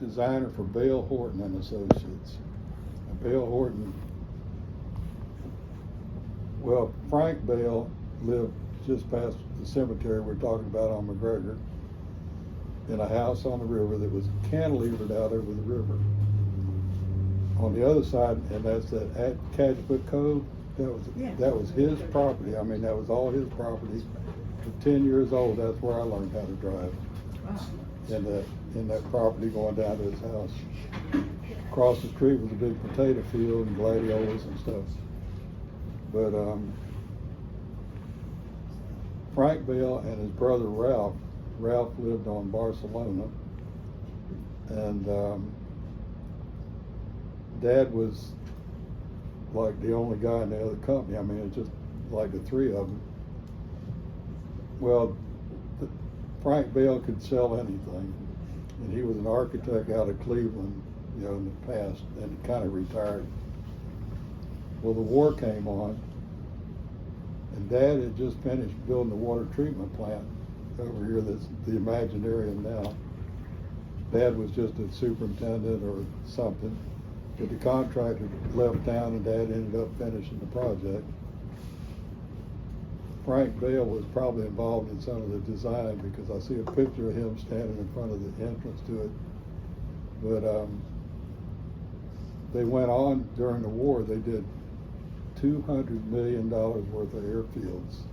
designer for Bale Horton and Associates. And Bale Horton, well, Frank Bale lived just past the cemetery we're talking about on McGregor, in a house on the river that was cantilevered out over the river. On the other side, and that's that at Cadgefoot Cove, that was his property. I mean, that was all his property. At 10 years old, that's where I learned how to drive. Wow. In that property going down to his house. Across the street was a big potato field and gladiolas and stuff. But Frank Bale and his brother Ralph lived on Barcelona, and Dad was like the only guy in the other company. I mean, it's just like the three of them. Well, Frank Bale could sell anything, and he was an architect out of Cleveland, in the past, and he kind of retired. Well, the war came on, and Dad had just finished building the water treatment plant over here that's the Imaginarium now. Dad was just a superintendent or something, but the contractor left town and Dad ended up finishing the project. Frank Bale was probably involved in some of the design because I see a picture of him standing in front of the entrance to it. But they went on during the war. They did $200 million worth of airfields.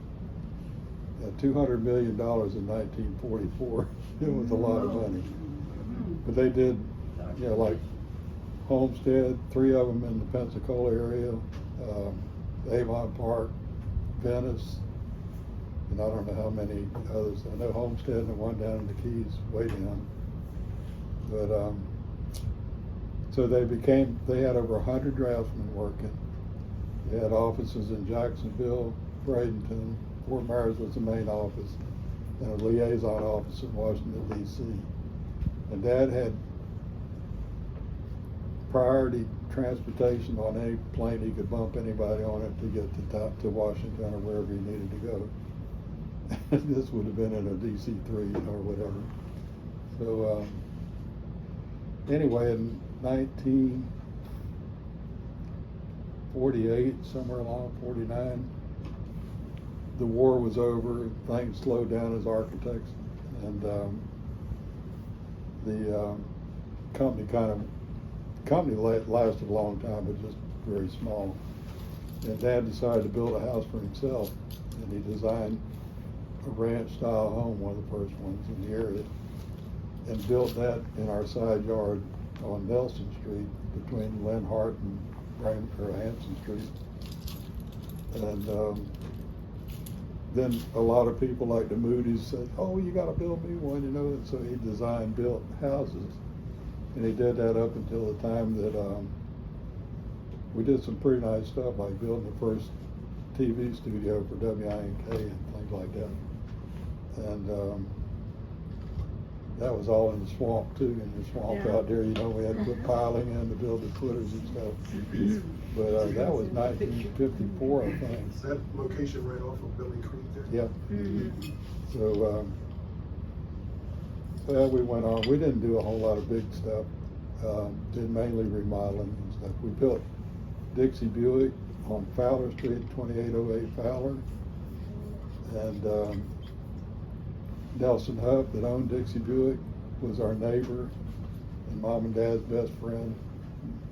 $200 million in 1944. It was a lot of money. But they did, like Homestead, 3 of them in the Pensacola area, Avon Park, Venice, and I don't know how many others. I know Homestead and the one down in the Keys, way down. But so they had over 100 draftsmen working. They had offices in Jacksonville, Bradenton, Fort Myers was the main office, and a liaison office in Washington, D.C. And Dad had priority transportation on any plane he could bump anybody on it to get to Washington or wherever he needed to go. This would have been in a DC-3 or whatever. So anyway, in 1948, somewhere along 49, the war was over, things slowed down as architects, and the company lasted a long time, but just very small. And Dad decided to build a house for himself, and he designed a ranch-style home, one of the first ones in the area, and built that in our side yard on Nelson Street between Linhart and Hanson Street. And then a lot of people like the Moody's said, "Oh, you got to build me one," and so he built houses. And he did that up until the time that we did some pretty nice stuff, like building the first TV studio for WINK and things like that. And that was all in the swamp too, in the swamp out there. We had to put piling in to build the footers and stuff. But that was 1954, I think. Is that location right off of Billy Creek there? Yeah. Mm-hmm. So, well, we went on. We didn't do a whole lot of big stuff. Did mainly remodeling and stuff. We built Dixie Buick on Fowler Street, 2808 Fowler. And Nelson Huff, that owned Dixie Buick, was our neighbor and Mom and Dad's best friend.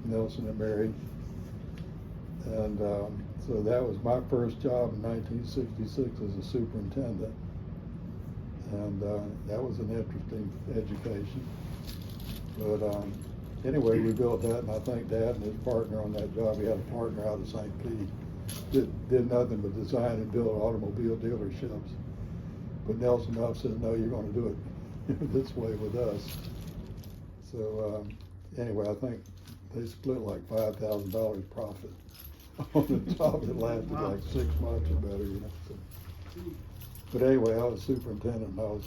Nelson and Mary. And so that was my first job in 1966 as a superintendent. And that was an interesting education. But anyway, we built that, and I think Dad and his partner on that job, he had a partner out of St. Pete, did nothing but design and build automobile dealerships. But Nelson Huff said, "No, you're going to do it this way with us." So anyway, I think they split like $5,000 profit on the job. It lasted like 6 months or better, So. But anyway, I was superintendent, and I was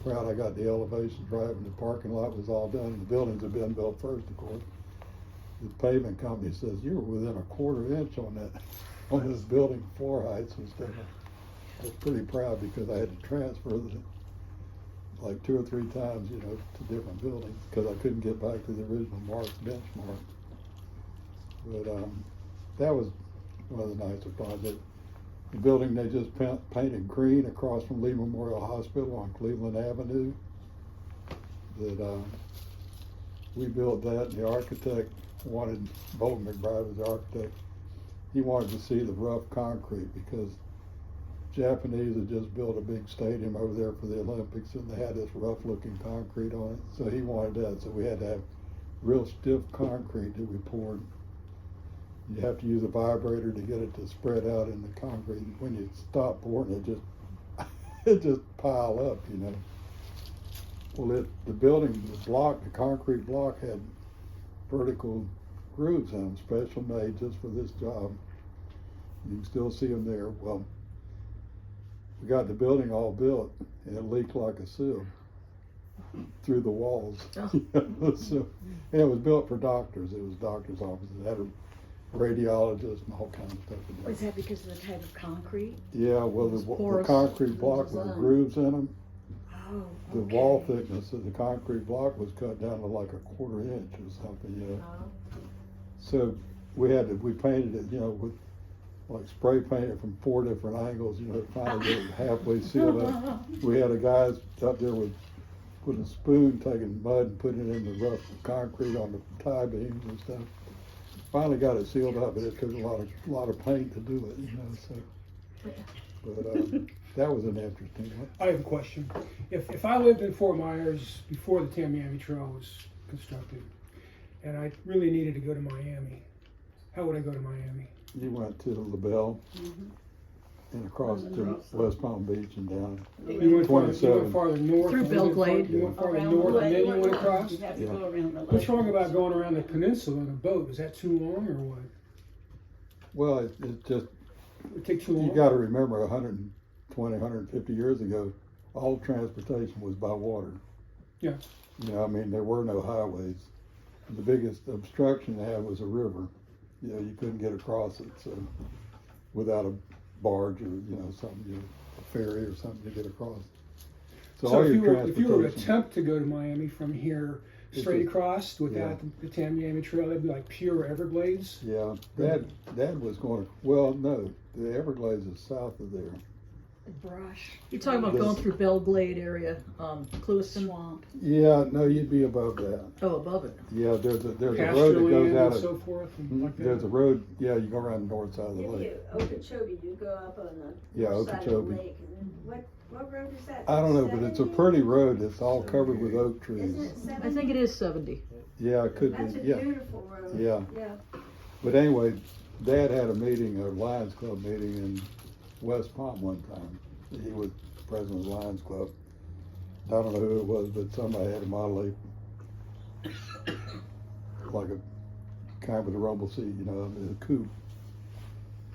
proud I got the elevation driving. The parking lot was all done, and the buildings had been built first, of course. The pavement company says, "You were within a quarter inch on this building floor heights and stuff." I was pretty proud because I had to transfer like 2 or 3 times, you know, to different buildings, because I couldn't get back to the original Marks benchmark. But that was one of the nicer projects. The building they just painted green across from Lee Memorial Hospital on Cleveland Avenue. That we built that, and the architect wanted, Bolton McBride was the architect, he wanted to see the rough concrete because Japanese had just built a big stadium over there for the Olympics, and they had this rough looking concrete on it. So he wanted that, so we had to have real stiff concrete that we poured. You have to use a vibrator to get it to spread out in the concrete. When you stop pouring, it just pile up, you know. Well, the building, the concrete block had vertical grooves in them, special made just for this job. You can still see them there. Well, we got the building all built, and it leaked like a sieve through the walls. Oh. So, and it was built for doctors. It was doctors' offices. It had a radiologist and all kinds of stuff in there. Was that because of the type of concrete? Yeah, well, the Porous concrete block with the design. grooves in them, Oh, the okay. wall thickness of the concrete block was cut down to like a 1/4 inch or something, you know. Oh. So we painted it, you know, with like spray painted from 4 different angles, you know, to finally get it halfway sealed up. We had a guy up there with a spoon taking mud and putting it in the rough concrete on the tie beams and stuff. Finally got it sealed up, but it took a lot of paint to do it, you know. So, but that was an interesting one. I have a question. If I lived in Fort Myers before the Tamiami Trail was constructed, and I really needed to go to Miami, how would I go to Miami? You went to LaBelle and across to West Palm Beach and down. You went 27. farther north. Through and then Belglade. You went farther Around north the and then you lake. went across? You have to Yeah. go around the lake. What's wrong about going around the peninsula in a boat? Is that too long or what? Well, it just, It would take too long? you gotta remember 120, 150 years ago, all transportation was by water. Yeah. You know, I mean, there were no highways. The biggest obstruction they had was a river. You know, you couldn't get across it, so without a barge or, you know, something, a ferry or something to get across. So all if your you were to transportation. attempt to go to Miami from here straight just- across without the Tamiami Trail, that'd be like pure Everglades? Yeah, Dad was going, well, no, the Everglades is south of there. Brush. You're talking about going through Belglade area, Clewiston? Swamp. Yeah, no, you'd be above that. Oh, above it. Yeah, there's a road Pasture that goes land out and of, so forth and like that? there's a road, yeah, you go around the north side of the If lake. you, Okeechobee, you go up on the Yeah, north side of the Okeechobee. lake, and what road is that? I don't know, but it's a 70? pretty road, it's all covered with oak Isn't trees. it 70? I think it is 70. Yeah, it could That's a be, yeah. beautiful road. Yeah. Yeah. But anyway, Dad had a meeting, a Lions Club meeting in West Palm one time. He was president of the Lions Club. I don't know who it was, but somebody had a Model A, like a kind with a rumble seat, you know, a coupe.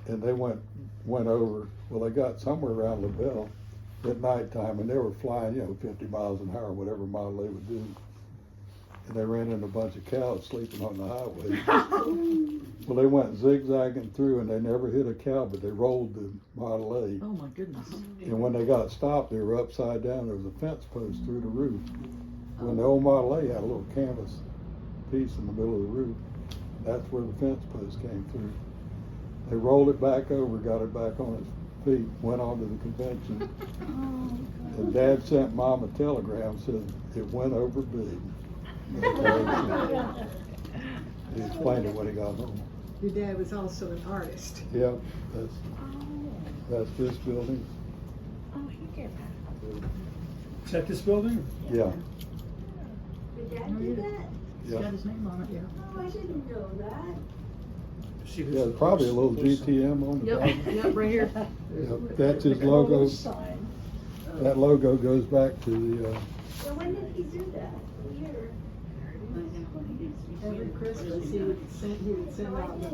And they went over, well, they got somewhere around LaBelle at nighttime, and they were flying, you know, 50 miles an hour, whatever Model A would do. And they ran into a bunch of cows sleeping on the highway. Well, they went zigzagging through, and they never hit a cow, but they rolled the Model A. Oh, my goodness. And when they got stopped, they were upside down. There was a fence post through the roof. When the old Model A had a little canvas piece in the middle of the roof, that's where the fence post came through. They rolled it back over, got it back on its feet, went on to the convention. And Dad sent Mom a telegram, said it went over big. He explained it when he got home. Your dad was also an artist. Yeah, that's this building. Oh, he did that. Is that this building? Yeah, Did Dad do that? It's yeah. got his name on it, yeah. Oh, I didn't know that. See, this Yeah, is there's probably a little close. GTM on the Yep, bottom. yep, right here. Yeah, that's his logo. Sign. That logo goes back to the, So when did he do that? What year? Every Christmas, he would send out the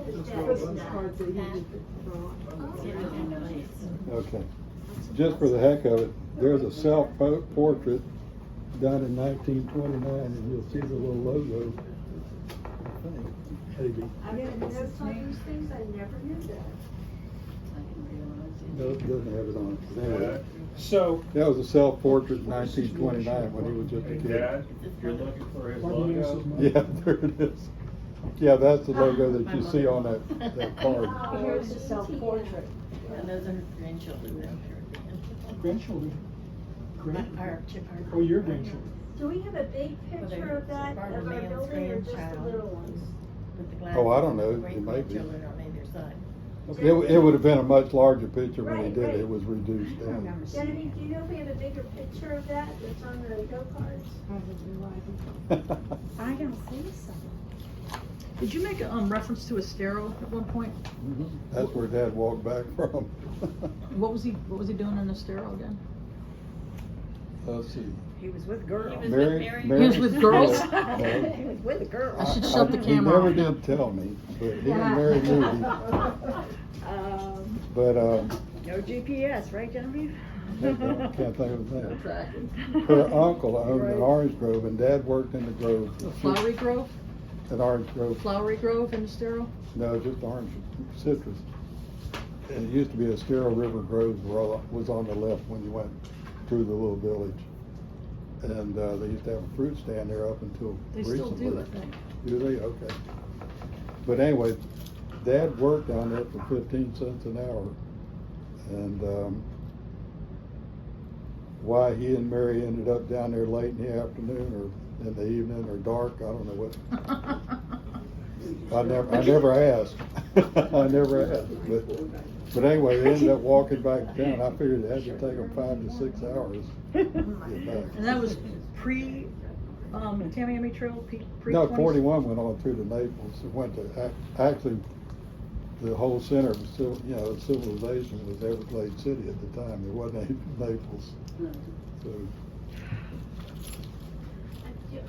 Christmas cards that he would draw. okay. Just for the heck of it, there's a self-portrait done in 1929, and you'll see the little logo. I think, maybe. I didn't know some of these things, I never knew that. No, it doesn't have it on it. Anyway, So, that was a self-portrait in 1929 when he was just a Hey, kid. Dad, you're looking for his pardon me, logo? Mrs. Mann. Yeah, there it is. Yeah, that's the logo that you see on that card. Here's the self-portrait. And those are her grandchildren now. Grandchildren. Our Oh, your grandchildren. Do we have a big picture of that, Barbara of our Mann's building, or just the grandchild. little ones? With the Oh, I don't glasses, know. It might be. grandchildren on either side. It would have been a much larger picture when he Right, did it. right. It was reduced down. Genevieve, do you know if we have a bigger picture of that that's on the go-karts? I don't think so. Did you make a reference to Estero at one point? That's where Dad walked back from. What was he doing in Estero again? Let's see. He was with girls. He was Mary, with Mary? Mary- He was with girls? No. He was with a girl. I should shut the He camera never off. did tell me, but he and Mary knew. But, No GPS, right, Genevieve? I can't think of his name. Her uncle owned an orange grove, and Dad worked in the grove. The Flowery Grove? An orange grove. Flowery Grove in Estero? No, just orange citrus. And it used to be Estero River Grove was on the left when you went through the little village. And they used to have a fruit stand there up until They recently. still do, I think. Do they? Okay. But anyway, Dad worked down there for 15 cents an hour. And why he and Mary ended up down there late in the afternoon or in the evening or dark, I don't know what. I never asked. I never asked. But anyway, they ended up walking back down. I figured it had to take them 5 to 6 hours to get back. And that was pre, Tamiami Trail, pre? No, 20s? 41 went on through to Naples. It went to, actually, the whole center of civilization was Everglades City at the time. There wasn't any Naples. So,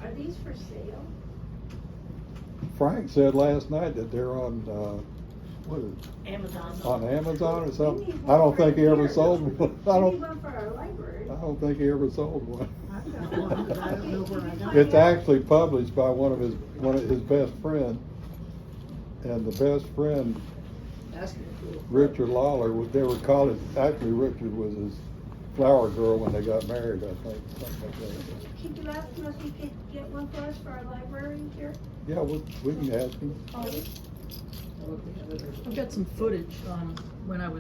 Are these for sale? Frank said last night that they're on, what is it? Amazon. On Amazon or something? I don't think he ever sold one. We need one for our library. I don't think he ever sold one. I've got one, but I don't know where I got it. It's actually published by one of his best friends. And the best friend, Ask me for it. Richard Lawler, they were college, actually Richard was his flower girl when they got married, I think, something like that. Could you ask him if he could get one for us for our library here? Yeah, we can ask him. I'll look at it. I've got some footage when I was